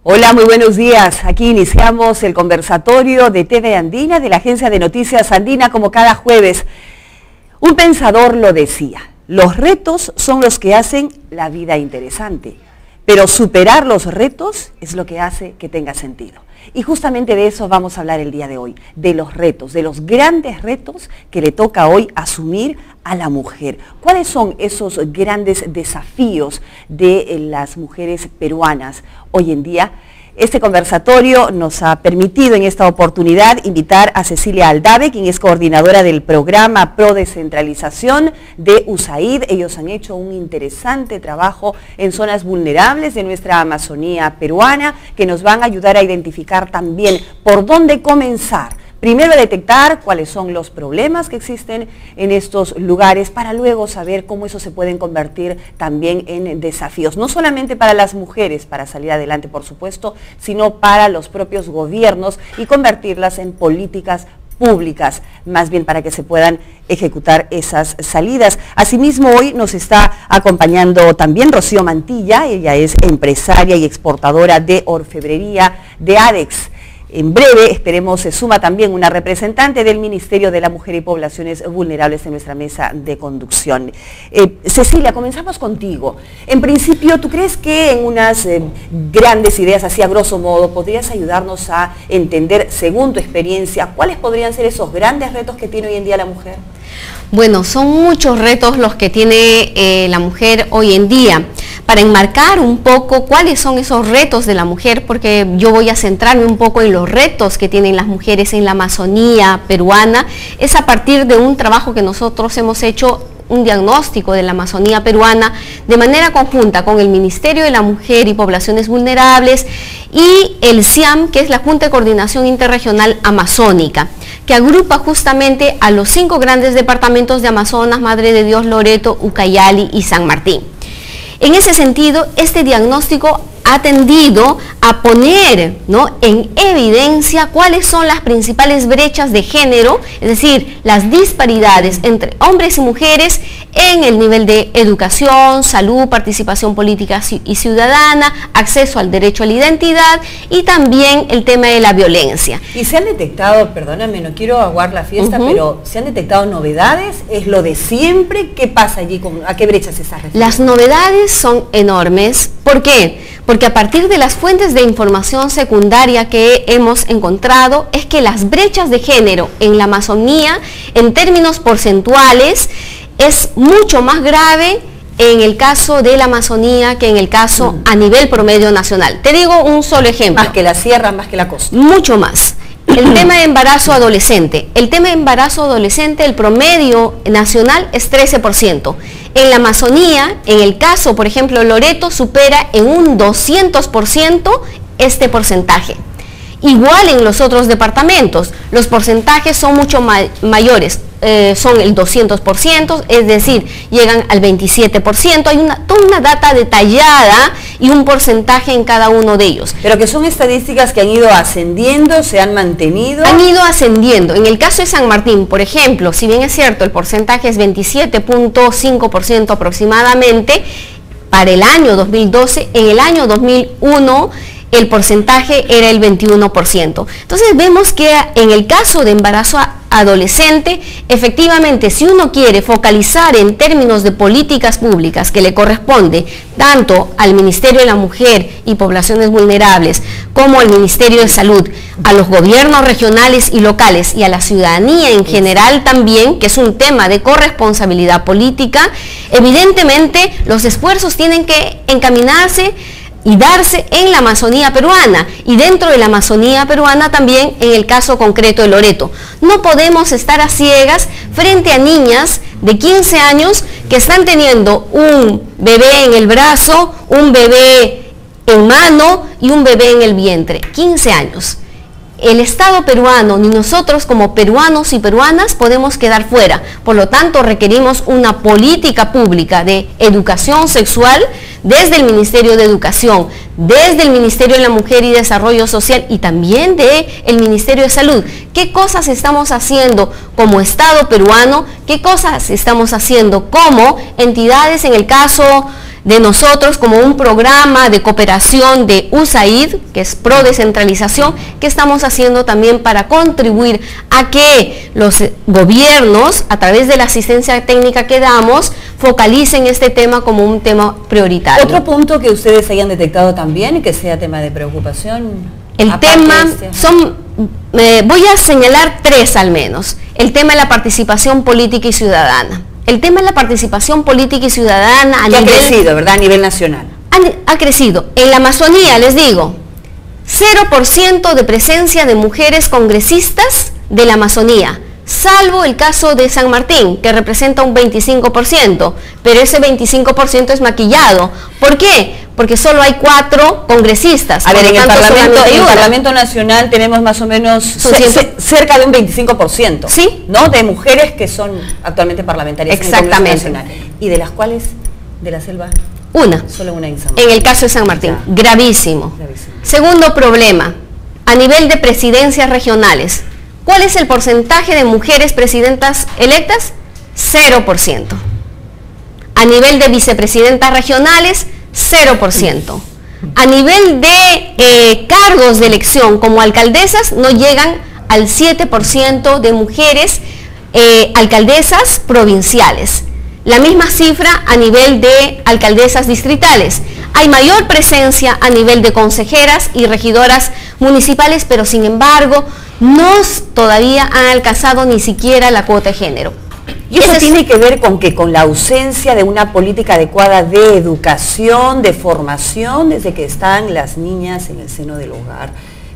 Hola, muy buenos días. Aquí iniciamos el conversatorio de TV Andina de la Agencia de Noticias Andina como cada jueves. Un pensador lo decía, los retos son los que hacen la vida interesante, pero superar los retos es lo que hace que tenga sentido. Y justamente de eso vamos a hablar el día de hoy, de los retos, de los grandes retos que le toca hoy asumir a la mujer. ¿Cuáles son esos grandes desafíos de las mujeres peruanas hoy en día? Este conversatorio nos ha permitido en esta oportunidad invitar a Cecilia Aldave, quien es coordinadora del programa Pro Descentralización de USAID. Ellos han hecho un interesante trabajo en zonas vulnerables de nuestra Amazonía peruana, que nos van a ayudar a identificar también por dónde comenzar. Primero a detectar cuáles son los problemas que existen en estos lugares para luego saber cómo eso se pueden convertir también en desafíos, no solamente para las mujeres para salir adelante, por supuesto, sino para los propios gobiernos y convertirlas en políticas públicas, más bien para que se puedan ejecutar esas salidas. Asimismo, hoy nos está acompañando también Rocío Mantilla. Ella es empresaria y exportadora de orfebrería de ADEX. En breve, esperemos, se suma también una representante del Ministerio de la Mujer y Poblaciones Vulnerables en nuestra mesa de conducción. Cecilia, comenzamos contigo. En principio, ¿tú crees que en unas grandes ideas, así a grosso modo, podrías ayudarnos a entender, según tu experiencia, cuáles podrían ser esos grandes retos que tiene hoy en día la mujer? Bueno, son muchos retos los que tiene la mujer hoy en día. Para enmarcar un poco cuáles son esos retos de la mujer, porque yo voy a centrarme un poco en los retos que tienen las mujeres en la Amazonía peruana, es a partir de un trabajo que nosotros hemos hecho, un diagnóstico de la Amazonía peruana de manera conjunta con el Ministerio de la Mujer y Poblaciones Vulnerables y el CIAM, que es la Junta de Coordinación Interregional Amazónica, que agrupa justamente a los 5 grandes departamentos de Amazonas, Madre de Dios, Loreto, Ucayali y San Martín. En ese sentido, este diagnóstico ha tendido a poner, ¿no?, en evidencia cuáles son las principales brechas de género, es decir, las disparidades entre hombres y mujeres en el nivel de educación, salud, participación política y ciudadana, acceso al derecho a la identidad y también el tema de la violencia. Y se han detectado, perdóname, no quiero aguar la fiesta, pero se han detectado novedades, es lo de siempre. ¿Qué pasa allí? ¿A qué brechas se está refiriendo? Las novedades son enormes. ¿Por qué? Porque a partir de las fuentes de información secundaria que hemos encontrado, es que las brechas de género en la Amazonía, en términos porcentuales, es mucho más grave en el caso de la Amazonía que en el caso a nivel promedio nacional. Te digo un solo ejemplo. Más que la sierra, más que la costa. Mucho más. El tema de embarazo adolescente. El tema de embarazo adolescente, el promedio nacional es 13%. En la Amazonía, en el caso, por ejemplo, Loreto, supera en un 200% este porcentaje. Igual en los otros departamentos, los porcentajes son mucho mayores, son el 200%, es decir, llegan al 27%, hay toda una data detallada y un porcentaje en cada uno de ellos. Pero que son estadísticas que han ido ascendiendo, se han mantenido. Han ido ascendiendo. En el caso de San Martín, por ejemplo, si bien es cierto, el porcentaje es 27.5% aproximadamente, para el año 2012, en el año 2001, el porcentaje era el 21%. Entonces vemos que en el caso de embarazo adolescente, efectivamente, si uno quiere focalizar en términos de políticas públicas que le corresponde tanto al Ministerio de la Mujer y Poblaciones Vulnerables como al Ministerio de Salud, a los gobiernos regionales y locales y a la ciudadanía en general también, que es un tema de corresponsabilidad política, evidentemente los esfuerzos tienen que encaminarse y darse en la Amazonía peruana y dentro de la Amazonía peruana también en el caso concreto de Loreto. No podemos estar a ciegas frente a niñas de 15 años que están teniendo un bebé en el brazo, un bebé en mano y un bebé en el vientre. 15 años. El Estado peruano, ni nosotros como peruanos y peruanas podemos quedar fuera. Por lo tanto, requerimos una política pública de educación sexual desde el Ministerio de Educación, desde el Ministerio de la Mujer y Desarrollo Social y también del Ministerio de Salud. ¿Qué cosas estamos haciendo como Estado peruano? ¿Qué cosas estamos haciendo como entidades en el caso de nosotros como un programa de cooperación de USAID, que es pro descentralización, que estamos haciendo también para contribuir a que los gobiernos, a través de la asistencia técnica que damos, focalicen este tema como un tema prioritario. Otro punto que ustedes hayan detectado también y que sea tema de preocupación. El tema voy a señalar 3 al menos. El tema de la participación política y ciudadana. El tema de la participación política y ciudadana ha crecido, ¿verdad? A nivel nacional. Ha crecido. En la Amazonía, les digo, 0% de presencia de mujeres congresistas de la Amazonía, salvo el caso de San Martín, que representa un 25%, pero ese 25% es maquillado. ¿Por qué? Porque solo hay 4 congresistas. A ver, en el Parlamento Nacional tenemos más o menos cerca de un 25%, ¿sí?, ¿no?, de mujeres que son actualmente parlamentarias. Exactamente. En el Nacional. ¿Y de las cuales, de la selva? Una. Solo una en San Martín. En el caso de San Martín. Ya. Gravísimo. Gravísimo. Segundo problema, a nivel de presidencias regionales. ¿Cuál es el porcentaje de mujeres presidentas electas? 0%. A nivel de vicepresidentas regionales, 0%. A nivel de cargos de elección como alcaldesas, no llegan al 7% de mujeres alcaldesas provinciales. La misma cifra a nivel de alcaldesas distritales. Hay mayor presencia a nivel de consejeras y regidoras municipales, pero sin embargo no todavía han alcanzado ni siquiera la cuota de género. Y eso tiene que ver con que con la ausencia de una política adecuada de educación, de formación, desde que están las niñas en el seno del hogar.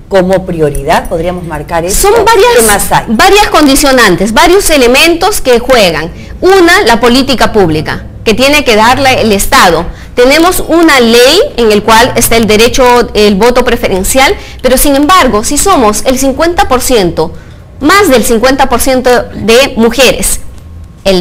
Como prioridad podríamos marcar eso. Son varias condicionantes, varios elementos que juegan. Una, la política pública, que tiene que darle el Estado. Tenemos una ley en la cual está el derecho, el voto preferencial, pero sin embargo, si somos el 50%, más del 50% de mujeres,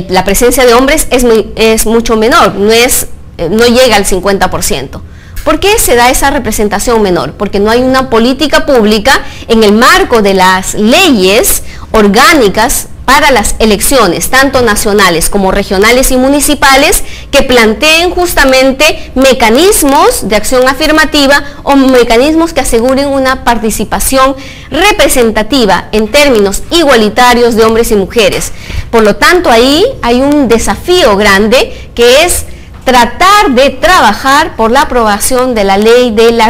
la presencia de hombres es mucho menor, no llega al 50%. ¿Por qué se da esa representación menor? Porque no hay una política pública en el marco de las leyes orgánicas para las elecciones, tanto nacionales como regionales y municipales, que planteen justamente mecanismos de acción afirmativa o mecanismos que aseguren una participación representativa en términos igualitarios de hombres y mujeres. Por lo tanto, ahí hay un desafío grande que es tratar de trabajar por la aprobación de la ley de la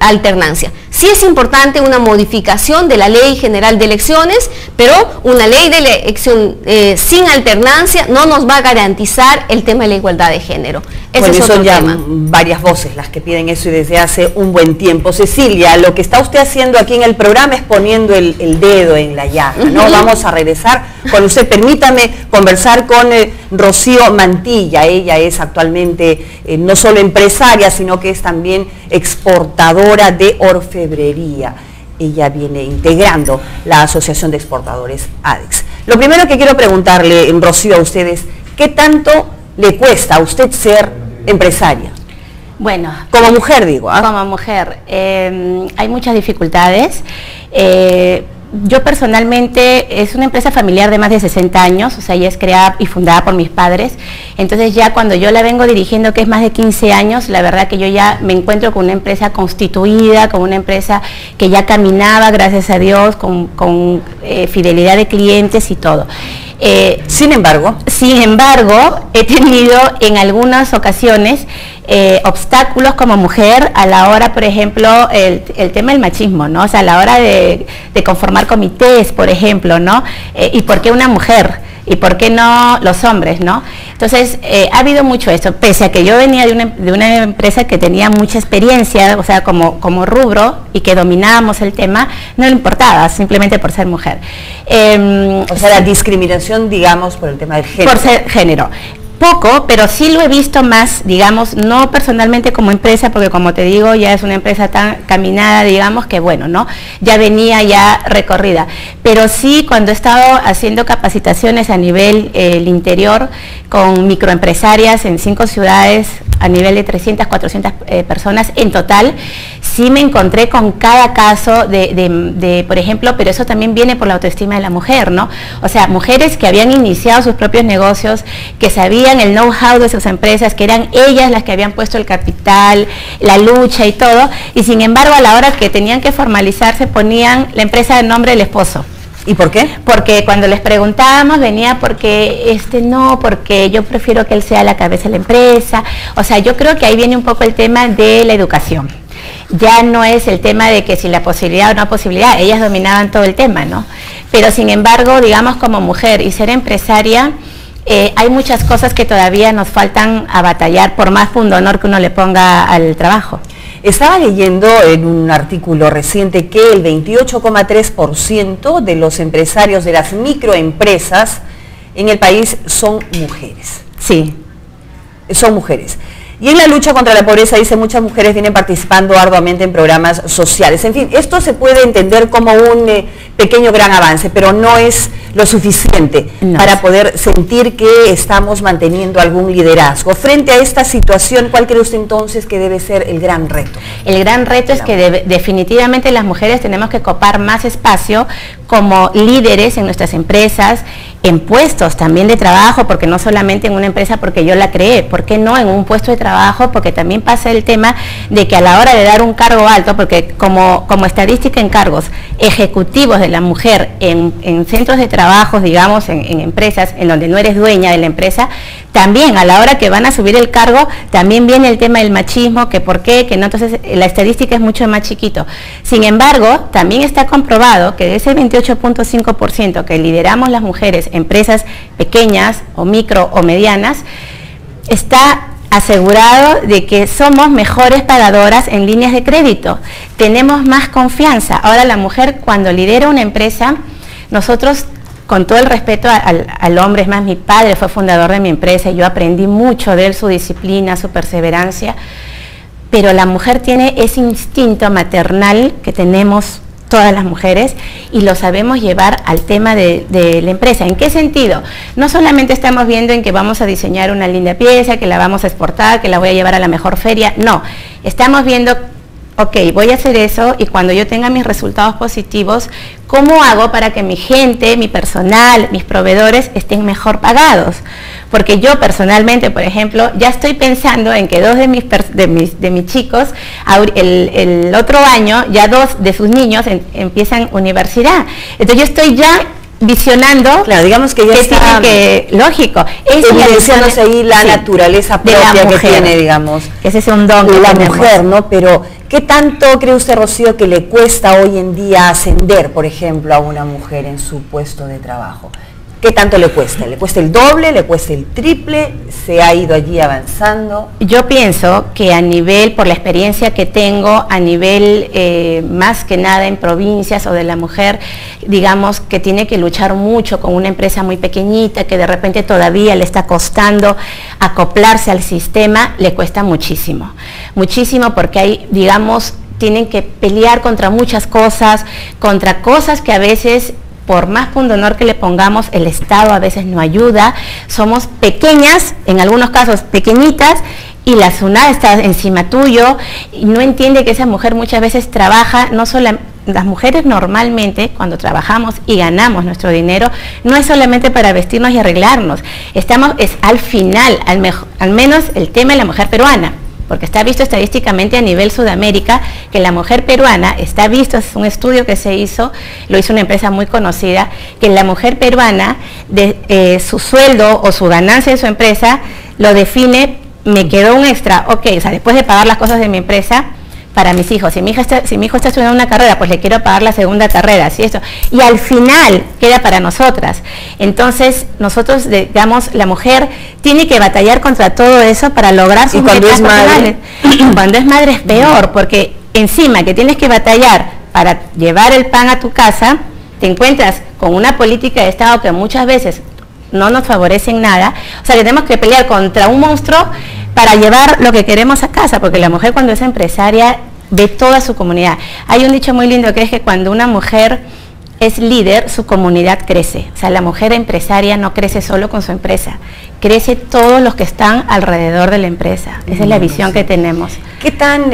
alternancia. Sí es importante una modificación de la Ley General de Elecciones, pero una ley de elección sin alternancia no nos va a garantizar el tema de la igualdad de género. Ese es otro tema. Varias voces las que piden eso y desde hace un buen tiempo. Cecilia, lo que está usted haciendo aquí en el programa es poniendo el dedo en la llaga, ¿no? Vamos a regresar con usted. Permítame conversar con Rocío Mantilla. Ella es actualmente no solo empresaria, sino que es también exportadora de orfebrería. Ella viene integrando la Asociación de Exportadores ADEX. Lo primero que quiero preguntarle, Rocío, a ustedes, ¿qué tanto le cuesta a usted ser empresaria? Bueno, como mujer digo, ¿ah? Como mujer, hay muchas dificultades. Yo personalmente, es una empresa familiar de más de 60 años, o sea, ya es creada y fundada por mis padres. Entonces ya cuando yo la vengo dirigiendo, que es más de 15 años, la verdad que yo ya me encuentro con una empresa constituida, con una empresa que ya caminaba, gracias a Dios, con fidelidad de clientes y todo. Sin embargo, he tenido en algunas ocasiones obstáculos como mujer a la hora, por ejemplo, el tema del machismo, ¿no? O sea, a la hora de conformar comités, por ejemplo, ¿no? ¿Y por qué una mujer? ¿Y por qué no los hombres, no? Entonces, ha habido mucho esto, pese a que yo venía de una empresa que tenía mucha experiencia, o sea, como rubro, y que dominábamos el tema, no le importaba, simplemente por ser mujer. O sea, la discriminación, digamos, por el tema del género. Por ser género. Poco, pero sí lo he visto más, digamos, no personalmente como empresa, porque como te digo, ya es una empresa tan caminada, digamos, que bueno, ¿no? Ya venía ya recorrida. Pero sí, cuando he estado haciendo capacitaciones a nivel el interior con microempresarias en 5 ciudades, a nivel de 300, 400 personas en total, sí me encontré con cada caso por ejemplo, pero eso también viene por la autoestima de la mujer, ¿no? O sea, mujeres que habían iniciado sus propios negocios, que sabían sabían el know-how de sus empresas, que eran ellas las que habían puesto el capital, la lucha y todo, y sin embargo a la hora que tenían que formalizarse ponían la empresa de nombre del esposo. ¿Y por qué? Porque cuando les preguntábamos venía porque no, porque yo prefiero que él sea la cabeza de la empresa. O sea, yo creo que ahí viene un poco el tema de la educación. Ya no es el tema de que si la posibilidad o no posibilidad, ellas dominaban todo el tema, ¿no? Pero sin embargo, digamos, como mujer y ser empresaria, hay muchas cosas que todavía nos faltan a batallar, por más pundonor que uno le ponga al trabajo. Estaba leyendo en un artículo reciente que el 28,3% de los empresarios de las microempresas en el país son mujeres. Sí. Son mujeres. Y en la lucha contra la pobreza, dice, muchas mujeres vienen participando arduamente en programas sociales. En fin, esto se puede entender como un pequeño gran avance, pero no es lo suficiente para poder sentir que estamos manteniendo algún liderazgo. Frente a esta situación, ¿cuál cree usted entonces que debe ser el gran reto? El gran reto es que definitivamente las mujeres tenemos que copar más espacio como líderes en nuestras empresas, en puestos también de trabajo, porque no solamente en una empresa porque yo la creé, ¿por qué no en un puesto de trabajo? Porque también pasa el tema de que a la hora de dar un cargo alto, porque como estadística en cargos ejecutivos de la mujer en centros de trabajo, digamos, en empresas en donde no eres dueña de la empresa, también a la hora que van a subir el cargo, también viene el tema del machismo, que por qué, que no, entonces la estadística es mucho más chiquito. Sin embargo, también está comprobado que de ese 28,5% que lideramos las mujeres, empresas pequeñas o micro o medianas, está asegurado de que somos mejores pagadoras en líneas de crédito, tenemos más confianza. Ahora la mujer cuando lidera una empresa, nosotros con todo el respeto al hombre, es más, mi padre fue fundador de mi empresa y yo aprendí mucho de él, su disciplina, su perseverancia, pero la mujer tiene ese instinto maternal que tenemos todas las mujeres y lo sabemos llevar al tema de la empresa. ¿En qué sentido? No solamente estamos viendo en que vamos a diseñar una linda pieza, que la vamos a exportar, que la voy a llevar a la mejor feria, no, estamos viendo, ok, voy a hacer eso y cuando yo tenga mis resultados positivos, ¿cómo hago para que mi gente, mi personal, mis proveedores estén mejor pagados? Porque yo personalmente, por ejemplo, ya estoy pensando en que dos de mis chicos, el otro año, ya dos de sus niños empiezan universidad. Entonces yo estoy ya visionando, claro, digamos que ya está lógico, evidenciándose ahí la naturaleza propia que tiene, digamos, ese es un don de la mujer, ¿no? Pero ¿qué tanto cree usted, Rocío, que le cuesta hoy en día ascender, por ejemplo, a una mujer en su puesto de trabajo? ¿Qué tanto le cuesta? ¿Le cuesta el doble? ¿Le cuesta el triple? ¿Se ha ido allí avanzando? Yo pienso que a nivel, por la experiencia que tengo, a nivel más que nada en provincias o de la mujer, digamos que tiene que luchar mucho con una empresa muy pequeñita que de repente todavía le está costando acoplarse al sistema, le cuesta muchísimo. Muchísimo porque hay, digamos, tienen que pelear contra muchas cosas, contra cosas que a veces, por más pundonor que le pongamos, el Estado a veces no ayuda, somos pequeñas, en algunos casos pequeñitas, y la SUNAT está encima tuyo, y no entiende que esa mujer muchas veces trabaja, no solo las mujeres normalmente cuando trabajamos y ganamos nuestro dinero, no es solamente para vestirnos y arreglarnos, es al final, al menos el tema de la mujer peruana, porque está visto estadísticamente a nivel Sudamérica que la mujer peruana, está visto, es un estudio que se hizo, lo hizo una empresa muy conocida, que la mujer peruana, su sueldo o su ganancia de su empresa, lo define, me quedó un extra, ok, o sea, después de pagar las cosas de mi empresa, para mis hijos, si mi hijo está estudiando una carrera, pues le quiero pagar la segunda carrera, ¿sí? Esto, y al final queda para nosotras. Entonces, nosotros, digamos, la mujer tiene que batallar contra todo eso para lograr sus metas personales. Cuando es madre es peor, porque encima que tienes que batallar para llevar el pan a tu casa, te encuentras con una política de Estado que muchas veces no nos favorece en nada, o sea que tenemos que pelear contra un monstruo para llevar lo que queremos a casa, porque la mujer cuando es empresaria ve toda su comunidad. Hay un dicho muy lindo que es que cuando una mujer es líder, su comunidad crece. O sea, la mujer empresaria no crece solo con su empresa, crece todos los que están alrededor de la empresa. Esa es la visión que tenemos. ¿Qué tan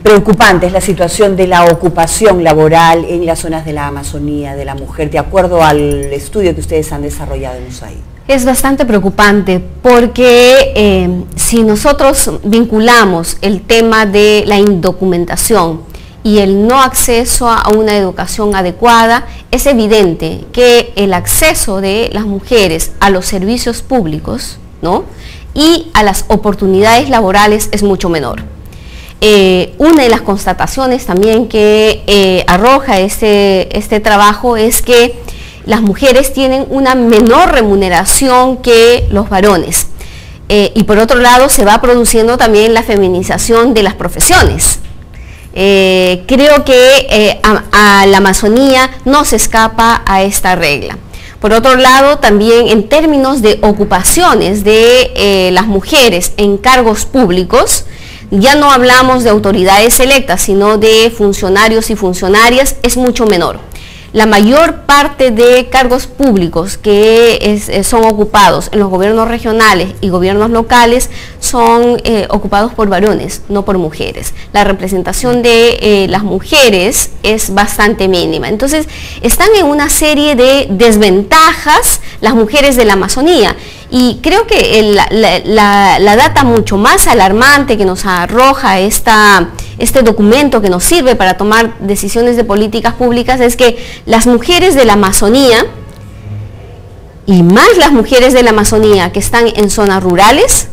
preocupante es la situación de la ocupación laboral en las zonas de la Amazonía de la mujer, de acuerdo al estudio que ustedes han desarrollado en USAID? Es bastante preocupante porque si nosotros vinculamos el tema de la indocumentación y el no acceso a una educación adecuada, es evidente que el acceso de las mujeres a los servicios públicos, ¿no?, y a las oportunidades laborales es mucho menor. Una de las constataciones también que arroja este trabajo es que las mujeres tienen una menor remuneración que los varones. Y por otro lado se va produciendo también la feminización de las profesiones. Creo que a la Amazonía no se escapa a esta regla. Por otro lado, también en términos de ocupaciones de las mujeres en cargos públicos, ya no hablamos de autoridades electas, sino de funcionarios y funcionarias, es mucho menor. La mayor parte de cargos públicos que son ocupados en los gobiernos regionales y gobiernos locales son ocupados por varones, no por mujeres. La representación de las mujeres es bastante mínima. Entonces, están en una serie de desventajas las mujeres de la Amazonía. Y creo que la data mucho más alarmante que nos arroja este documento que nos sirve para tomar decisiones de políticas públicas es que las mujeres de la Amazonía, y más las mujeres de la Amazonía que están en zonas rurales,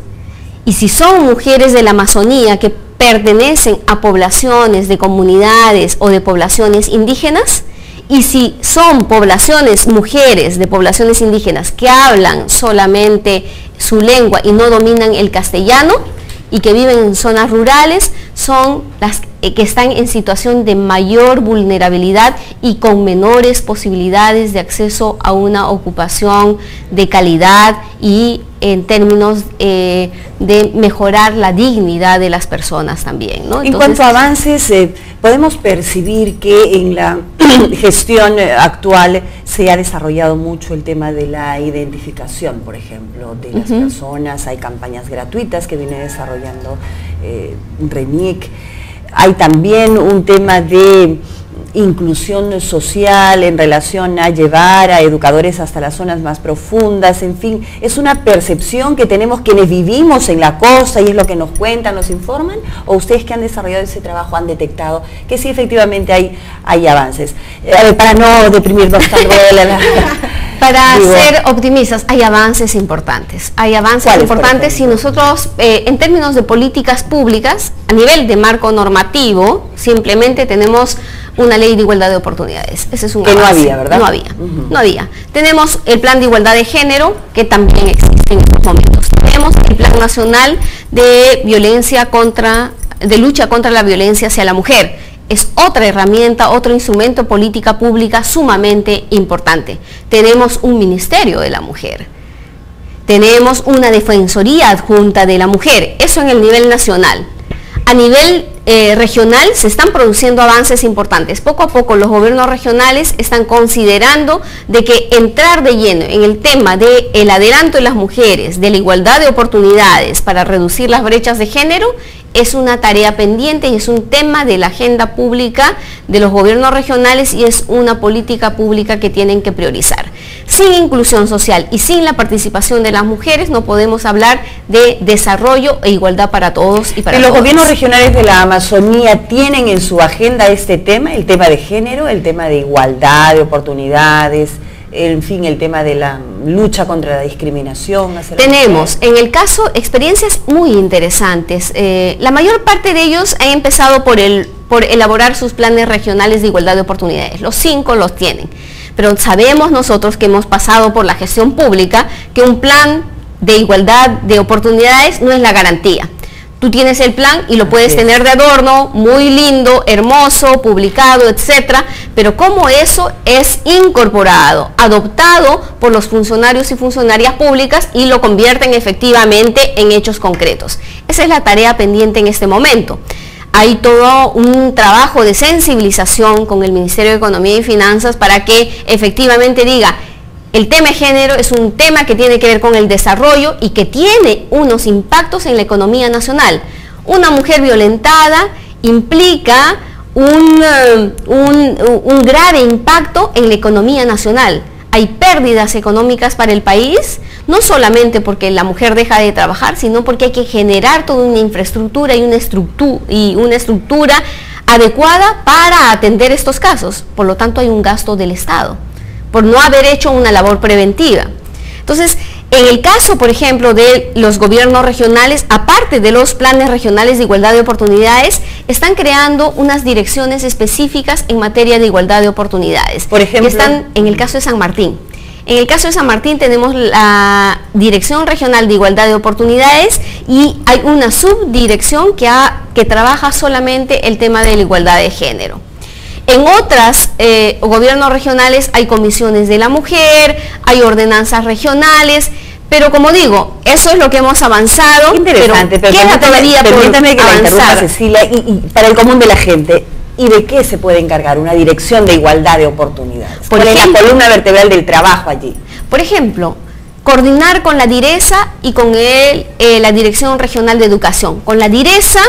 y si son mujeres de la Amazonía que pertenecen a poblaciones de comunidades o de poblaciones indígenas, y si son poblaciones, mujeres de poblaciones indígenas que hablan solamente su lengua y no dominan el castellano y que viven en zonas rurales, son las que están en situación de mayor vulnerabilidad y con menores posibilidades de acceso a una ocupación de calidad y en términos de mejorar la dignidad de las personas también, ¿no? En cuanto a avances, podemos percibir que en la gestión actual se ha desarrollado mucho el tema de la identificación, por ejemplo, de las personas. Hay campañas gratuitas que viene desarrollando RENIEC. Hay también un tema de inclusión social en relación a llevar a educadores hasta las zonas más profundas. En fin, es una percepción que tenemos quienes vivimos en la costa y es lo que nos cuentan, nos informan, o ustedes que han desarrollado ese trabajo han detectado que sí efectivamente hay avances. Para no deprimirnos tanto para ser optimistas, hay avances importantes. Hay avances importantes si nosotros, en términos de políticas públicas, a nivel de marco normativo, simplemente tenemos una ley de igualdad de oportunidades. Ese es un avance. No había, ¿verdad? No había, no había. Tenemos el plan de igualdad de género, que también existe en estos momentos. Tenemos el plan nacional de lucha contra la violencia hacia la mujer. Es otra herramienta, otro instrumento de política pública sumamente importante. Tenemos un Ministerio de la Mujer. Tenemos una Defensoría Adjunta de la Mujer. Eso en el nivel nacional. A nivel regional se están produciendo avances importantes. Poco a poco los gobiernos regionales están considerando de que entrar de lleno en el tema del adelanto de las mujeres, de la igualdad de oportunidades para reducir las brechas de género, es una tarea pendiente y es un tema de la agenda pública de los gobiernos regionales y es una política pública que tienen que priorizar. Sin inclusión social y sin la participación de las mujeres no podemos hablar de desarrollo e igualdad para todos y para todas. ¿Los gobiernos regionales de la Amazonía tienen en su agenda este tema, el tema de género, el tema de igualdad de oportunidades, en fin, el tema de la lucha contra la discriminación? Tenemos, en el caso, experiencias muy interesantes. La mayor parte de ellos han empezado por elaborar sus planes regionales de igualdad de oportunidades. Los 5 los tienen. Pero sabemos nosotros que hemos pasado por la gestión pública que un plan de igualdad de oportunidades no es la garantía. Tú tienes el plan y lo puedes tener de adorno, muy lindo, hermoso, publicado, etcétera, pero cómo eso es incorporado, adoptado por los funcionarios y funcionarias públicas y lo convierten efectivamente en hechos concretos. Esa es la tarea pendiente en este momento. Hay todo un trabajo de sensibilización con el Ministerio de Economía y Finanzas para que efectivamente diga: el tema de género es un tema que tiene que ver con el desarrollo y que tiene unos impactos en la economía nacional. Una mujer violentada implica un grave impacto en la economía nacional. hay pérdidas económicas para el país, no solamente porque la mujer deja de trabajar, sino porque hay que generar toda una infraestructura y una estructura adecuada para atender estos casos. Por lo tanto, hay un gasto del Estado por no haber hecho una labor preventiva. Entonces, en el caso, por ejemplo, de los gobiernos regionales, aparte de los planes regionales de igualdad de oportunidades, están creando unas direcciones específicas en materia de igualdad de oportunidades. Por ejemplo, que están en el caso de San Martín. En el caso de San Martín tenemos la Dirección Regional de Igualdad de Oportunidades y hay una subdirección que trabaja solamente el tema de la igualdad de género. En otros gobiernos regionales hay comisiones de la mujer, hay ordenanzas regionales, pero como digo, eso es lo que hemos avanzado. Qué interesante, pero queda todavía por permítame que la interrumpa, avanzar. Cecilia, y para el común de la gente, ¿y de qué se puede encargar una dirección de igualdad de oportunidades? Por ¿Cuál es la columna vertebral del trabajo allí? Por ejemplo, coordinar con la DIRESA y con la Dirección Regional de Educación. Con la DIRESA,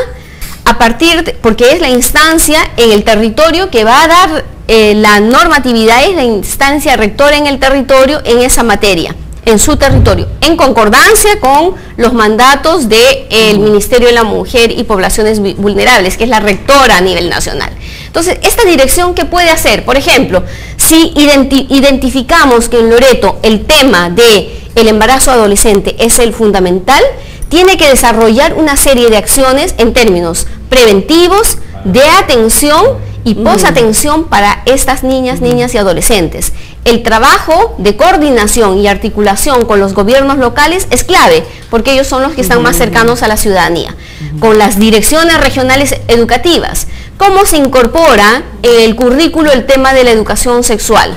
porque es la instancia en el territorio que va a dar la normatividad, es la instancia rectora en el territorio en esa materia, en su territorio, en concordancia con los mandatos del Ministerio de la Mujer y Poblaciones Vulnerables, que es la rectora a nivel nacional. Entonces, esta dirección, ¿qué puede hacer? Por ejemplo, si identificamos que en Loreto el tema del embarazo adolescente es el fundamental, tiene que desarrollar una serie de acciones en términos preventivos, de atención y posatención para estas niñas y adolescentes. El trabajo de coordinación y articulación con los gobiernos locales es clave, porque ellos son los que están más cercanos a la ciudadanía. Con las direcciones regionales educativas, ¿cómo se incorpora en el currículo el tema de la educación sexual?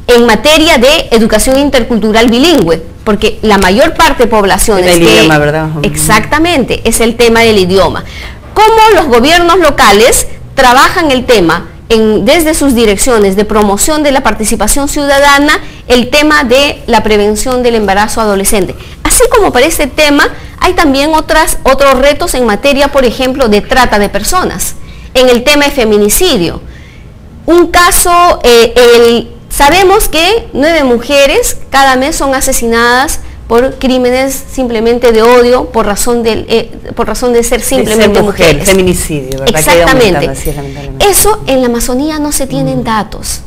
En materia de educación intercultural bilingüe, porque la mayor parte de poblaciones el idioma, ¿verdad? Exactamente, es el tema del idioma. ¿Cómo los gobiernos locales trabajan el tema desde sus direcciones de promoción de la participación ciudadana, el tema de la prevención del embarazo adolescente? Así como para este tema, hay también otros retos en materia, por ejemplo, de trata de personas. En el tema de feminicidio, un caso, sabemos que 9 mujeres cada mes son asesinadas por crímenes simplemente de odio, por razón de ser simplemente mujeres. Feminicidio, ¿verdad? Exactamente. Así, eso en la Amazonía no se tienen datos,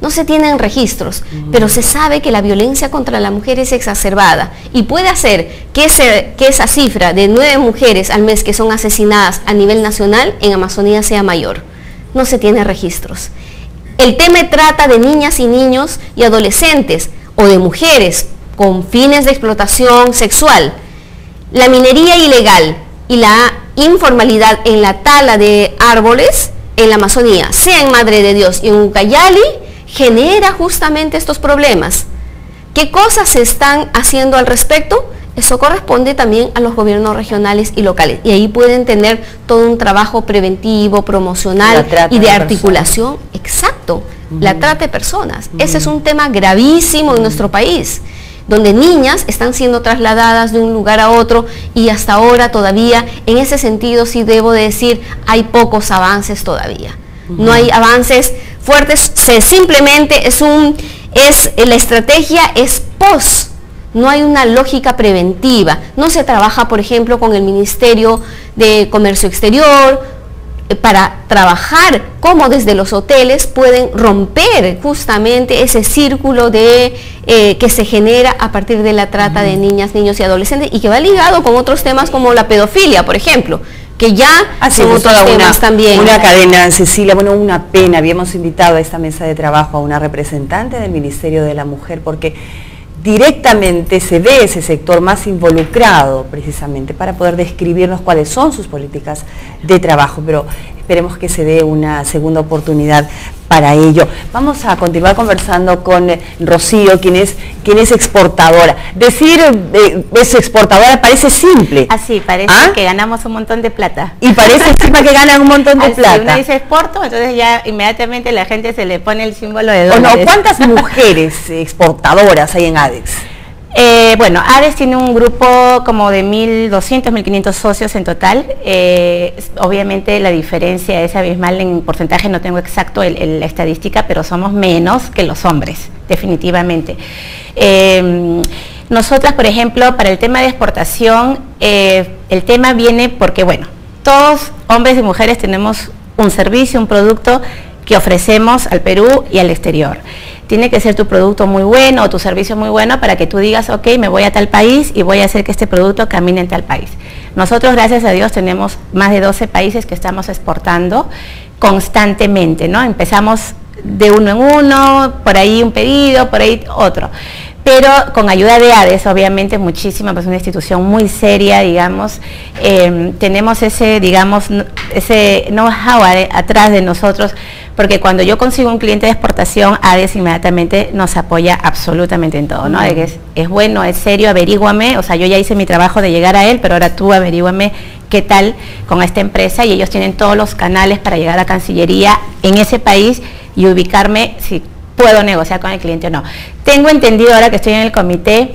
no se tienen registros, pero se sabe que la violencia contra la mujer es exacerbada y puede hacer que esa cifra de 9 mujeres al mes que son asesinadas a nivel nacional en Amazonía sea mayor. No se tiene registros. El tema de trata de niñas y niños y adolescentes o de mujeres con fines de explotación sexual, la minería ilegal y la informalidad en la tala de árboles en la Amazonía, sea en Madre de Dios y en Ucayali, genera justamente estos problemas. ¿Qué cosas se están haciendo al respecto? Eso corresponde también a los gobiernos regionales y locales. Y ahí pueden tener todo un trabajo preventivo, promocional y de articulación. Exacto, la trata de personas. Ese es un tema gravísimo en nuestro país, donde niñas están siendo trasladadas de un lugar a otro y hasta ahora todavía, en ese sentido sí debo de decir, hay pocos avances todavía. No hay avances fuertes, simplemente la estrategia es post. No hay una lógica preventiva. No se trabaja, por ejemplo, con el Ministerio de Comercio Exterior para trabajar cómo desde los hoteles pueden romper justamente ese círculo que se genera a partir de la trata de niñas, niños y adolescentes y que va ligado con otros temas como la pedofilia, por ejemplo, que ya son otros temas también. Una cadena, Cecilia, bueno, una pena. Habíamos invitado a esta mesa de trabajo a una representante del Ministerio de la Mujer porque directamente se ve ese sector más involucrado precisamente para poder describirnos cuáles son sus políticas de trabajo, pero esperemos que se dé una segunda oportunidad para ello. Vamos a continuar conversando con Rocío, quien es exportadora. Decir es exportadora parece simple. Así, parece que ganamos un montón de plata. Y parece encima que ganan un montón de plata. Si uno dice exporto, entonces ya inmediatamente la gente se le pone el símbolo de dólares. ¿Cuántas mujeres exportadoras hay en ADEX? Bueno, ADES tiene un grupo como de 1.200, 1.500 socios en total. Obviamente la diferencia es abismal en porcentaje, no tengo exacto la estadística, pero somos menos que los hombres, definitivamente. Nosotras, por ejemplo, para el tema de exportación, el tema viene porque, bueno, todos, hombres y mujeres, tenemos un servicio, un producto que ofrecemos al Perú y al exterior. Tiene que ser tu producto muy bueno o tu servicio muy bueno para que tú digas, ok, me voy a tal país y voy a hacer que este producto camine en tal país. Nosotros, gracias a Dios, tenemos más de 12 países que estamos exportando constantemente, ¿no? Empezamos de uno en uno, por ahí un pedido, por ahí otro. Pero con ayuda de ADES, obviamente, muchísima, pues una institución muy seria, digamos, tenemos ese, digamos, ese know-how atrás de nosotros, porque cuando yo consigo un cliente de exportación, ADES inmediatamente nos apoya absolutamente en todo, ¿no? Es bueno, es serio, averíguame, o sea, yo ya hice mi trabajo de llegar a él, pero ahora tú averíguame qué tal con esta empresa, y ellos tienen todos los canales para llegar a Cancillería en ese país y ubicarme si puedo negociar con el cliente o no. Tengo entendido, ahora que estoy en el comité,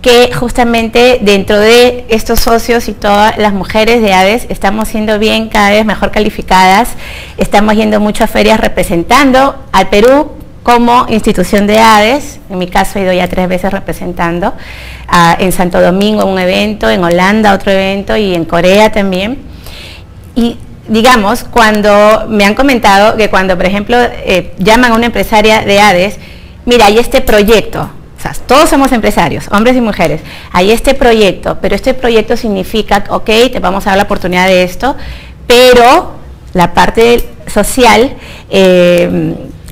que justamente dentro de estos socios y todas las mujeres de ADES estamos siendo bien, cada vez mejor calificadas, estamos yendo mucho a ferias representando al Perú como institución de ADES. En mi caso he ido ya 3 veces representando, en Santo Domingo un evento, en Holanda otro evento y en Corea también. Y digamos, cuando me han comentado que cuando, por ejemplo, llaman a una empresaria de ADES, mira, hay este proyecto, o sea, todos somos empresarios, hombres y mujeres, hay este proyecto, pero este proyecto significa, ok, te vamos a dar la oportunidad de esto, pero la parte social,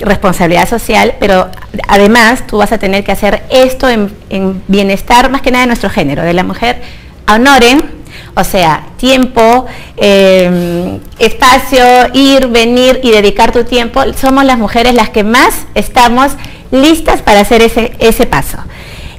responsabilidad social, pero además tú vas a tener que hacer esto en bienestar más que nada de nuestro género, de la mujer. Honoren, o sea, tiempo, espacio, ir, venir y dedicar tu tiempo. Somos las mujeres las que más estamos listas para hacer ese paso.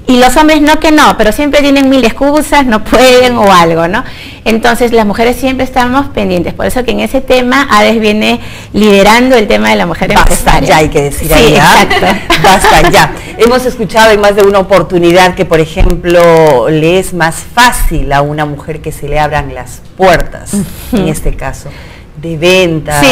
Y los hombres no, que no, pero siempre tienen 1000 excusas, no pueden o algo, ¿no? Entonces las mujeres siempre estamos pendientes, por eso que en ese tema ADES viene liderando el tema de la mujer empresaria. Basta ya, hay que decir sí, ahí, exacto. Basta ya. Hemos escuchado en más de una oportunidad que, por ejemplo, le es más fácil a una mujer que se le abran las puertas, en este caso, de ventas,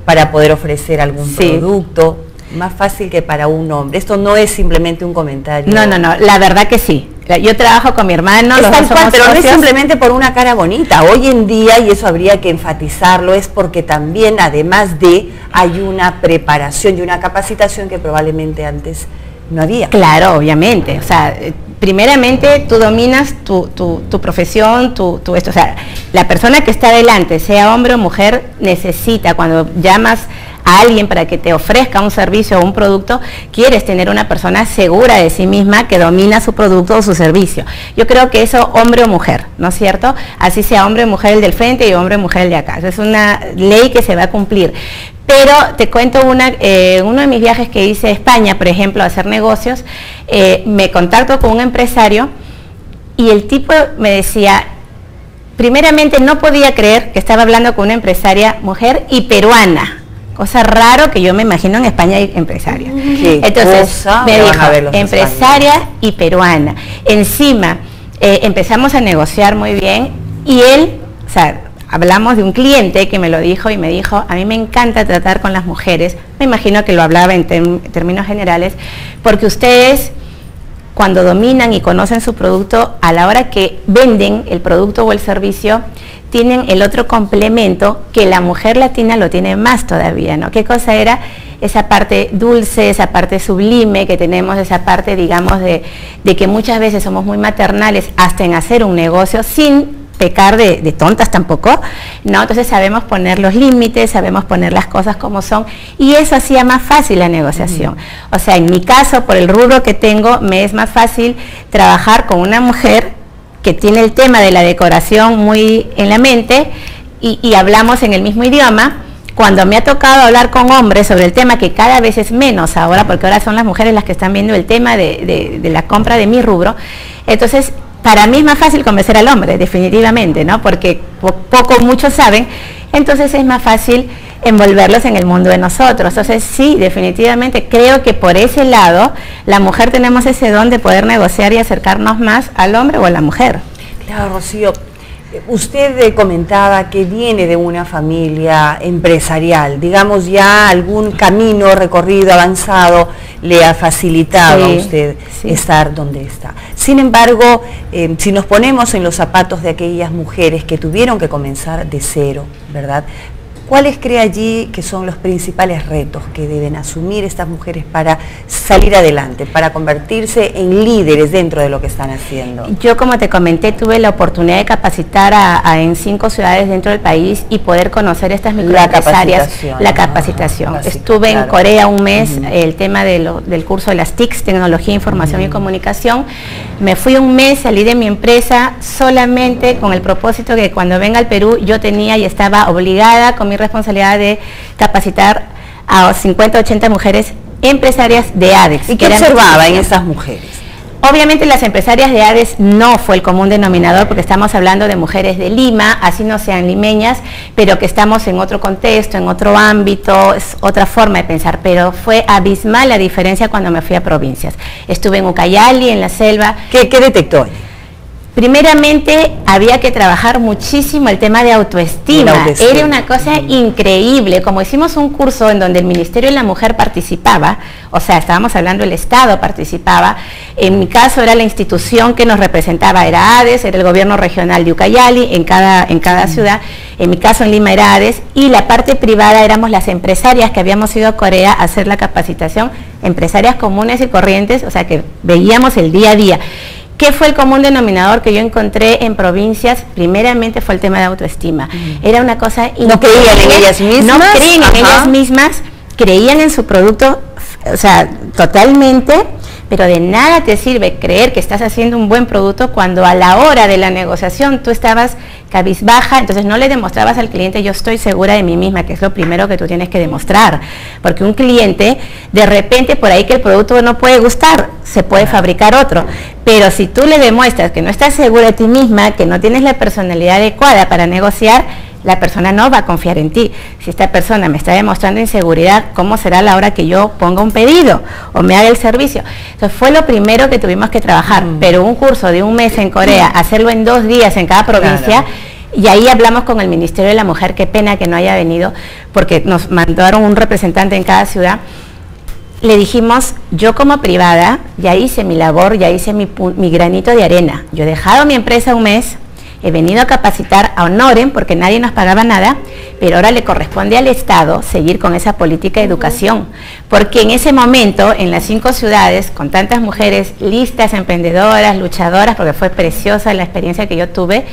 para poder ofrecer algún producto. Más fácil que para un hombre. Esto no es simplemente un comentario. No, la verdad que sí. Yo trabajo con mi hermano, los dos somos pero socios. no es simplemente por una cara bonita. Hoy en día, y eso habría que enfatizarlo, es porque también, además de, hay una preparación y una capacitación que probablemente antes no había. Claro, obviamente. O sea, primeramente tú dominas tu profesión, esto. O sea, la persona que está adelante, sea hombre o mujer, necesita, cuando llamas a alguien para que te ofrezca un servicio o un producto, quieres tener una persona segura de sí misma que domina su producto o su servicio. Yo creo que eso, hombre o mujer, ¿no es cierto? Así sea hombre o mujer el del frente y hombre o mujer el de acá. Eso es una ley que se va a cumplir. Pero te cuento uno de mis viajes que hice a España, por ejemplo, a hacer negocios, me contacto con un empresario y el tipo me decía, primeramente no podía creer que estaba hablando con una empresaria mujer y peruana. Cosa raro que yo me imagino en España hay empresarias. Entonces me dijo, empresaria y peruana. Encima empezamos a negociar muy bien y él, o sea, hablamos de un cliente que me lo dijo y me dijo, a mí me encanta tratar con las mujeres, me imagino que lo hablaba en términos generales, porque ustedes cuando dominan y conocen su producto, a la hora que venden el producto o el servicio, tienen el otro complemento que la mujer latina lo tiene más todavía, ¿no? ¿Qué cosa era? Esa parte dulce, esa parte sublime que tenemos, esa parte, digamos, de que muchas veces somos muy maternales hasta en hacer un negocio sin pecar de tontas tampoco, ¿no? Entonces sabemos poner los límites, sabemos poner las cosas como son y eso hacía más fácil la negociación. O sea, en mi caso, por el rubro que tengo, me es más fácil trabajar con una mujer que tiene el tema de la decoración muy en la mente y hablamos en el mismo idioma. Cuando me ha tocado hablar con hombres sobre el tema, que cada vez es menos ahora, porque ahora son las mujeres las que están viendo el tema de la compra de mi rubro, entonces para mí es más fácil convencer al hombre, definitivamente, ¿no? Porque poco, muchos saben, entonces es más fácil envolverlos en el mundo de nosotros. Entonces sí, definitivamente creo que por ese lado la mujer tenemos ese don de poder negociar y acercarnos más al hombre o a la mujer. Claro, Rocío, usted comentaba que viene de una familia empresarial, digamos ya algún camino recorrido, avanzado, le ha facilitado a usted estar donde está. Sin embargo, si nos ponemos en los zapatos de aquellas mujeres que tuvieron que comenzar de cero, ¿verdad? ¿Cuáles cree allí que son los principales retos que deben asumir estas mujeres para salir adelante, para convertirse en líderes dentro de lo que están haciendo? Yo, como te comenté, tuve la oportunidad de capacitar en 5 ciudades dentro del país y poder conocer estas microempresarias. La capacitación. Estuve en Corea un mes, el tema del curso de las TICs, Tecnología, Información y Comunicación. Me fui un mes, salí de mi empresa solamente con el propósito que cuando venga al Perú yo tenía y estaba obligada con mi responsabilidad de capacitar a 50, 80 mujeres empresarias de ADES. ¿Y qué observaba en esas mujeres? Obviamente las empresarias de ADES no fue el común denominador, porque estamos hablando de mujeres de Lima, así no sean limeñas, pero que estamos en otro contexto, en otro ámbito, es otra forma de pensar, pero fue abismal la diferencia cuando me fui a provincias. Estuve en Ucayali, en la selva. ¿Qué detectó? Primeramente había que trabajar muchísimo el tema de autoestima. Era una cosa increíble. Como hicimos un curso en donde el Ministerio de la Mujer participaba, o sea, estábamos hablando el Estado participaba, en mi caso era la institución que nos representaba, era ADES, era el gobierno regional de Ucayali, en cada ciudad, en mi caso en Lima era ADES, y la parte privada éramos las empresarias que habíamos ido a Corea a hacer la capacitación, empresarias comunes y corrientes, o sea que veíamos el día a día. ¿Qué fue el común denominador que yo encontré en provincias? Primeramente fue el tema de autoestima. Era una cosa increíble. ¿No creían en ellas mismas? No creían en ellas mismas, creían en su producto, o sea, totalmente, pero de nada te sirve creer que estás haciendo un buen producto cuando a la hora de la negociación tú estabas cabizbaja, entonces no le demostrabas al cliente yo estoy segura de mí misma, que es lo primero que tú tienes que demostrar, porque un cliente de repente por ahí que el producto no puede gustar, se puede fabricar otro, pero si tú le demuestras que no estás segura de ti misma, que no tienes la personalidad adecuada para negociar, la persona no va a confiar en ti. Si esta persona me está demostrando inseguridad, ¿cómo será a la hora que yo ponga un pedido o me haga el servicio? Entonces fue lo primero que tuvimos que trabajar, pero un curso de un mes en Corea, hacerlo en 2 días en cada provincia, y ahí hablamos con el Ministerio de la Mujer, qué pena que no haya venido, porque nos mandaron un representante en cada ciudad. Le dijimos, yo como privada ya hice mi labor, ya hice mi granito de arena, yo he dejado mi empresa un mes, he venido a capacitar a Honoren porque nadie nos pagaba nada, pero ahora le corresponde al Estado seguir con esa política de educación, porque en ese momento, en las 5 ciudades, con tantas mujeres listas, emprendedoras, luchadoras, porque fue preciosa la experiencia que yo tuve,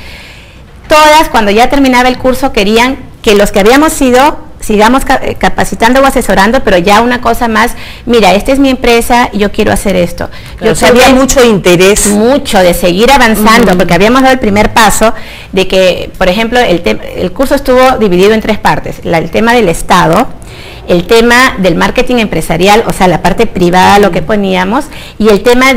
todas cuando ya terminaba el curso querían que los que habíamos ido sigamos capacitando o asesorando, pero ya una cosa más, mira, esta es mi empresa, yo quiero hacer esto. Claro, había mucho interés. Mucho de seguir avanzando, porque habíamos dado el primer paso de que, por ejemplo, el curso estuvo dividido en 3 partes, el tema del Estado, el tema del marketing empresarial, o sea, la parte privada, lo que poníamos, y el tema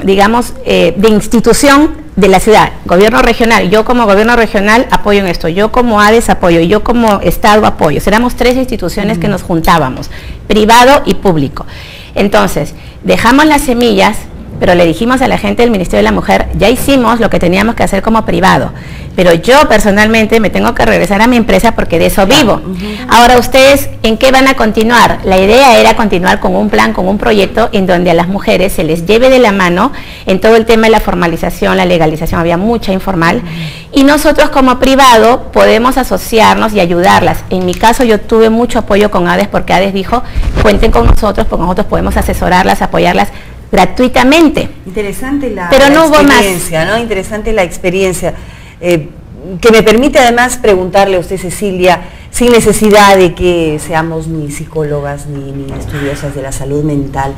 digamos, de institución de la ciudad, gobierno regional. Yo como gobierno regional apoyo en esto, yo como ADES apoyo, yo como Estado apoyo. Éramos 3 instituciones que nos juntábamos, privado y público. Entonces, dejamos las semillas, pero le dijimos a la gente del Ministerio de la Mujer, ya hicimos lo que teníamos que hacer como privado, pero yo personalmente me tengo que regresar a mi empresa porque de eso vivo. Ahora, ¿ustedes en qué van a continuar? La idea era continuar con un plan, con un proyecto en donde a las mujeres se les lleve de la mano en todo el tema de la formalización, la legalización, había mucha informal, y nosotros como privado podemos asociarnos y ayudarlas. En mi caso yo tuve mucho apoyo con ADES porque ADES dijo, cuenten con nosotros porque nosotros podemos asesorarlas, apoyarlas gratuitamente. Interesante la experiencia, ¿no? Interesante la experiencia, que me permite además preguntarle a usted, Cecilia, sin necesidad de que seamos ni psicólogas ni estudiosas de la salud mental,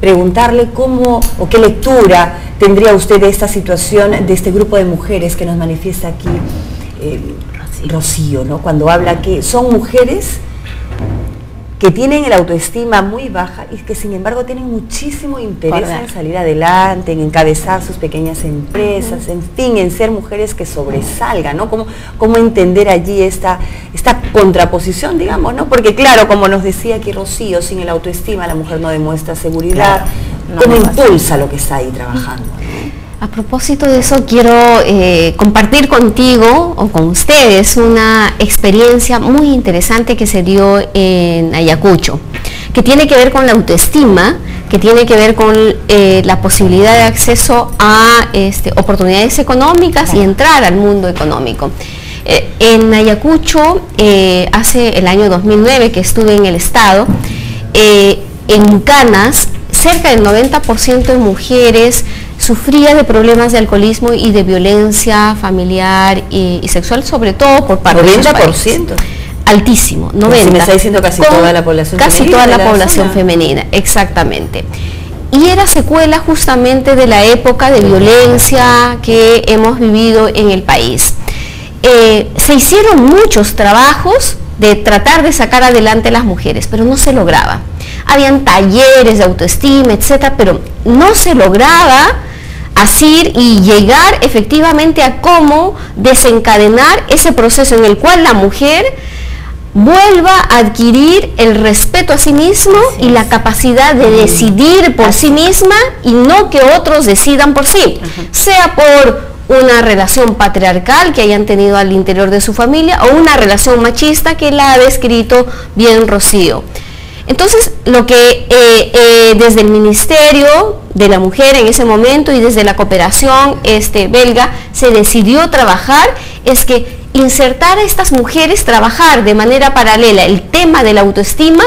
preguntarle cómo o qué lectura tendría usted de esta situación, de este grupo de mujeres que nos manifiesta aquí Rocío, ¿no? Cuando habla que son mujeres que tienen la autoestima muy baja y que sin embargo tienen muchísimo interés en salir adelante, en encabezar sus pequeñas empresas, en fin, en ser mujeres que sobresalgan, ¿no? ¿Cómo entender allí esta contraposición, digamos, ¿no? Porque claro, como nos decía aquí Rocío, sin el autoestima la mujer no demuestra seguridad, ¿cómo impulsa lo que está ahí trabajando? A propósito de eso, quiero compartir contigo o con ustedes una experiencia muy interesante que se dio en Ayacucho, que tiene que ver con la autoestima, que tiene que ver con la posibilidad de acceso a oportunidades económicas y entrar al mundo económico. En Ayacucho, hace el año 2009 que estuve en el estado, en Canas, cerca del 90% de mujeres sufría de problemas de alcoholismo y de violencia familiar y sexual, sobre todo por parte de los padres. ¿90%? Altísimo, 90%. Si me está diciendo casi toda la población femenina. Casi toda la población femenina, exactamente. Y era secuela justamente de la época de violencia que hemos vivido en el país. Se hicieron muchos trabajos de tratar de sacar adelante a las mujeres, pero no se lograba. Habían talleres de autoestima, etcétera, pero no se lograba así y llegar efectivamente a cómo desencadenar ese proceso en el cual la mujer vuelva a adquirir el respeto a sí mismo y la capacidad de decidir por sí misma y no que otros decidan por sí, sea por una relación patriarcal que hayan tenido al interior de su familia o una relación machista que la ha descrito bien Rocío. Entonces, lo que desde el Ministerio de la Mujer en ese momento y desde la cooperación belga se decidió trabajar es que insertar a estas mujeres, trabajar de manera paralela el tema de la autoestima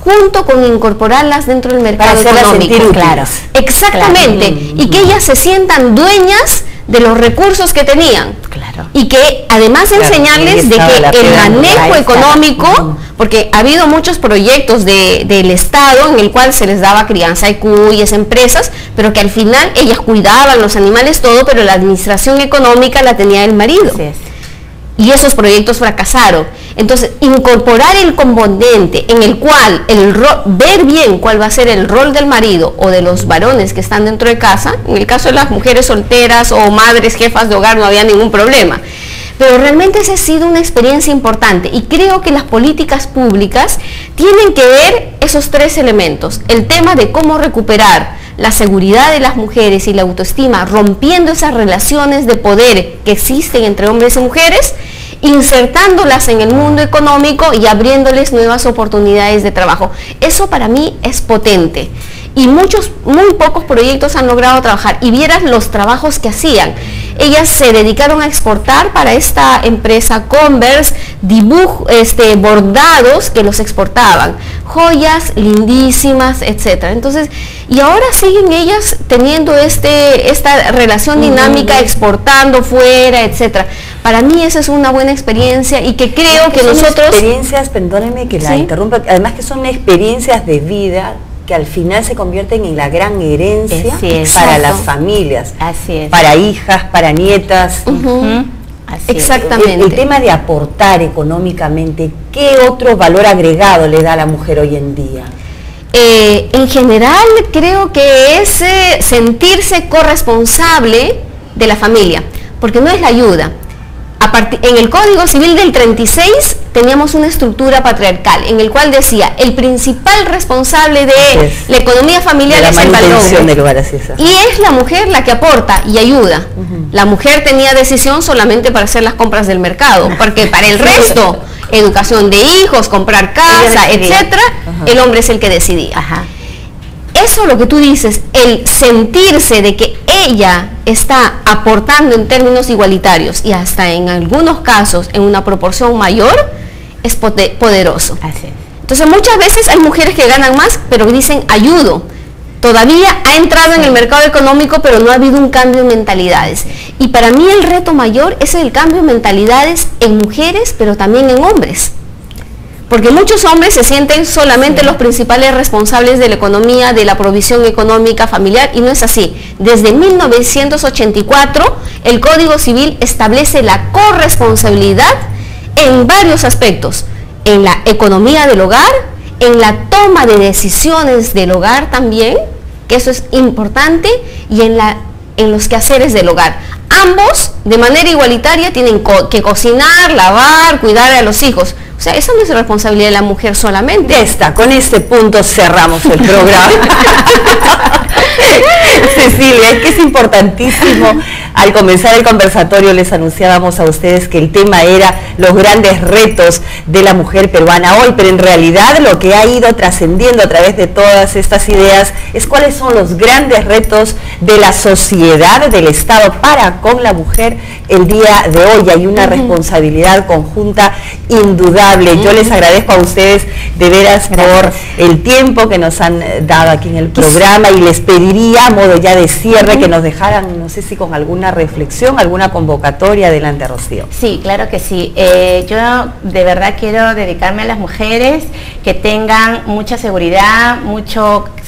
junto con incorporarlas dentro del mercado económico. Claro. Exactamente, y que ellas se sientan dueñas de los recursos que tenían. Claro. Y que además enseñarles de que el manejo económico, porque ha habido muchos proyectos del Estado en el cual se les daba crianza y cuyas empresas, pero que al final ellas cuidaban los animales, todo, pero la administración económica la tenía el marido. Así es. Y esos proyectos fracasaron. Entonces, incorporar el componente en el cual ver bien cuál va a ser el rol del marido o de los varones que están dentro de casa, en el caso de las mujeres solteras o madres, jefas de hogar, no había ningún problema. Pero realmente esa ha sido una experiencia importante y creo que las políticas públicas tienen que ver esos tres elementos. El tema de cómo recuperar la seguridad de las mujeres y la autoestima, rompiendo esas relaciones de poder que existen entre hombres y mujeres, insertándolas en el mundo económico y abriéndoles nuevas oportunidades de trabajo. Eso para mí es potente. Y muy pocos proyectos han logrado trabajar. Y vieras los trabajos que hacían. Ellas se dedicaron a exportar para esta empresa Converse bordados que los exportaban, joyas lindísimas, etcétera. Entonces, y ahora siguen ellas teniendo esta relación dinámica, exportando fuera, etcétera. Para mí esa es una buena experiencia y que creo que nosotros... experiencias, perdónenme que la interrumpa, además que son experiencias de vida que al final se convierten en la gran herencia para las familias, para hijas, para nietas. Exactamente. El tema de aportar económicamente, ¿qué otro valor agregado le da a la mujer hoy en día? En general creo que es sentirse corresponsable de la familia, porque no es la ayuda. En el Código Civil del 36 teníamos una estructura patriarcal en el cual decía el principal responsable de la economía familiar es el varón y es la mujer la que aporta y ayuda. La mujer tenía decisión solamente para hacer las compras del mercado, porque para el resto, educación de hijos, comprar casa, etcétera, el hombre es el que decidía. Eso lo que tú dices, el sentirse de que ella está aportando en términos igualitarios y hasta en algunos casos en una proporción mayor, es poderoso. Así es. Entonces muchas veces hay mujeres que ganan más, pero dicen ayudo. Todavía ha entrado en el mercado económico, pero no ha habido un cambio en mentalidades. Y para mí el reto mayor es el cambio de mentalidades en mujeres, pero también en hombres. Porque muchos hombres se sienten solamente los principales responsables de la economía, de la provisión económica familiar, y no es así. Desde 1984, el Código Civil establece la corresponsabilidad en varios aspectos, en la economía del hogar, en la toma de decisiones del hogar también, que eso es importante, y en los quehaceres del hogar. Ambos, de manera igualitaria, tienen que cocinar, lavar, cuidar a los hijos. O sea, esa no es responsabilidad de la mujer solamente. Ya está, con este punto cerramos el programa. Cecilia, es que es importantísimo. Al comenzar el conversatorio les anunciábamos a ustedes que el tema era los grandes retos de la mujer peruana hoy, pero en realidad lo que ha ido trascendiendo a través de todas estas ideas es cuáles son los grandes retos de la sociedad, del Estado para con la mujer el día de hoy. Hay una responsabilidad conjunta indudable. Yo les agradezco a ustedes de veras por el tiempo que nos han dado aquí en el programa, y les pediría a modo ya de cierre que nos dejaran, no sé si con alguna reflexión, alguna convocatoria. Adelante, Rocío. Sí, claro que sí. Yo de verdad quiero dedicarme a las mujeres que tengan mucha seguridad,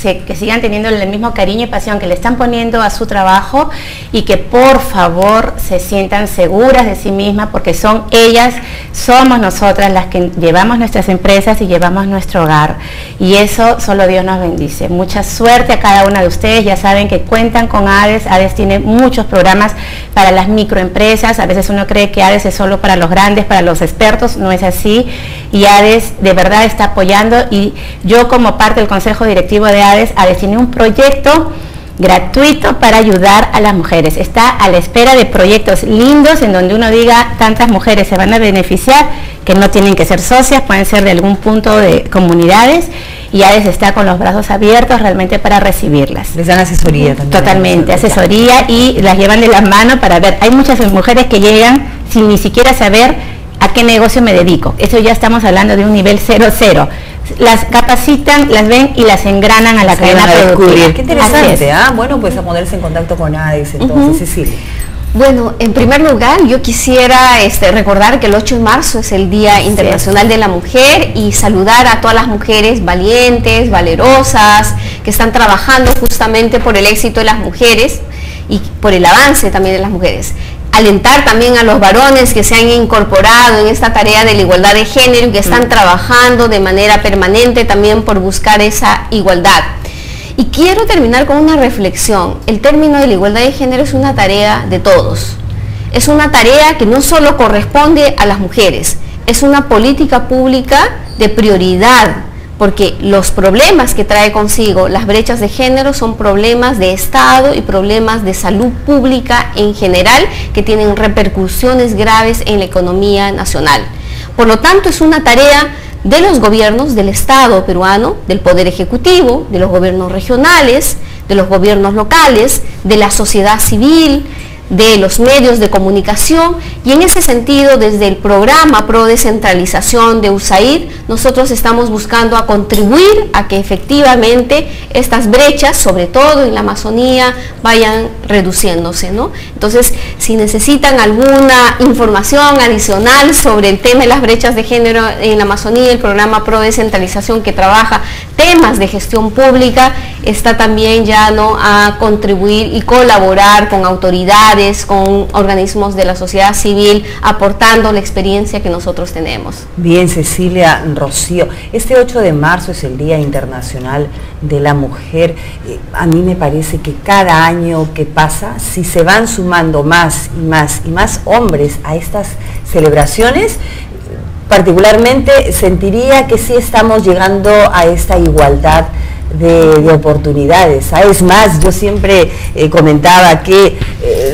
que sigan teniendo el mismo cariño y pasión que le están poniendo a su trabajo, y que por favor se sientan seguras de sí mismas, porque son ellas, somos nosotras las que llevamos nuestras empresas y llevamos nuestro hogar, y eso solo Dios nos bendice. Mucha suerte a cada una de ustedes. Ya saben que cuentan con ADES. ADES tiene muchos programas para las microempresas. A veces uno cree que ADES es solo para los grandes, para los expertos. No es así, y ADES de verdad está apoyando, y yo como parte del consejo directivo de ADES tiene un proyecto gratuito para ayudar a las mujeres. Está a la espera de proyectos lindos en donde uno diga, tantas mujeres se van a beneficiar, que no tienen que ser socias, pueden ser de algún punto de comunidades, y ADES está con los brazos abiertos realmente para recibirlas. Les dan asesoría también. Totalmente, asesoría, y las llevan de la mano para ver. Hay muchas mujeres que llegan sin ni siquiera saber a qué negocio me dedico. Eso ya estamos hablando de un nivel 0-0. Las capacitan, las ven y las engranan a la cadena productiva. Qué interesante, bueno, pues a ponerse en contacto con ADES entonces, Cecilia. Bueno, en primer lugar, yo quisiera recordar que el 8 de marzo es el Día Internacional de la Mujer, y saludar a todas las mujeres valientes, valerosas, que están trabajando justamente por el éxito de las mujeres y por el avance también de las mujeres. Alentar también a los varones que se han incorporado en esta tarea de la igualdad de género y que están trabajando de manera permanente también por buscar esa igualdad. Y quiero terminar con una reflexión. El término de la igualdad de género es una tarea de todos. Es una tarea que no solo corresponde a las mujeres, es una política pública de prioridad, porque los problemas que trae consigo las brechas de género son problemas de Estado y problemas de salud pública en general, que tienen repercusiones graves en la economía nacional. Por lo tanto, es una tarea de los gobiernos, del Estado peruano, del Poder Ejecutivo, de los gobiernos regionales, de los gobiernos locales, de la sociedad civil, de los medios de comunicación, y en ese sentido, desde el programa Pro Descentralización de USAID, nosotros estamos buscando a contribuir a que efectivamente estas brechas, sobre todo en la Amazonía, vayan reduciéndose, ¿no? Entonces, si necesitan alguna información adicional sobre el tema de las brechas de género en la Amazonía, el programa Pro Descentralización, que trabaja temas de gestión pública, está también ya a contribuir y colaborar con autoridades, con organismos de la sociedad civil, aportando la experiencia que nosotros tenemos. Bien, Cecilia, Rocío, este 8 de marzo es el Día Internacional de la Mujer. A mí me parece que cada año que pasa, si se van sumando más y más y más hombres a estas celebraciones, particularmente sentiría que sí estamos llegando a esta igualdad de oportunidades. Es más, yo siempre comentaba que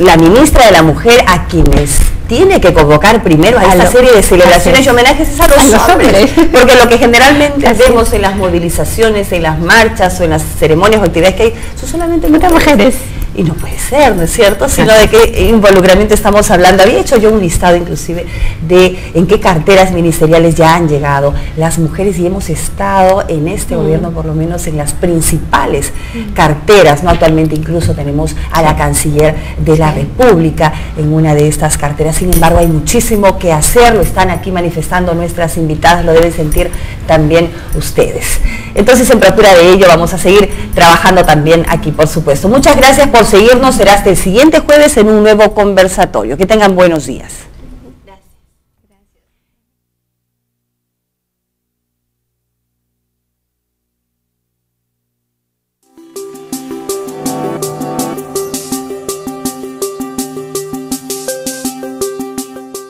la ministra de la Mujer, a quienes tiene que convocar primero a esta serie de celebraciones y homenajes, es a los hombres, porque lo que generalmente vemos en las movilizaciones, en las marchas o en las ceremonias o actividades que hay, son solamente mujeres. Y no puede ser, ¿no es cierto? Sino de qué involucramiento estamos hablando. Había hecho yo un listado inclusive de en qué carteras ministeriales ya han llegado las mujeres, y hemos estado en este gobierno por lo menos en las principales carteras, ¿no? Actualmente incluso tenemos a la canciller de la República en una de estas carteras. Sin embargo, hay muchísimo que hacer, lo están aquí manifestando nuestras invitadas, lo deben sentir también ustedes. Entonces, en procura de ello, vamos a seguir trabajando también aquí, por supuesto. Muchas gracias por seguirnos. Será hasta el siguiente jueves en un nuevo conversatorio. Que tengan buenos días.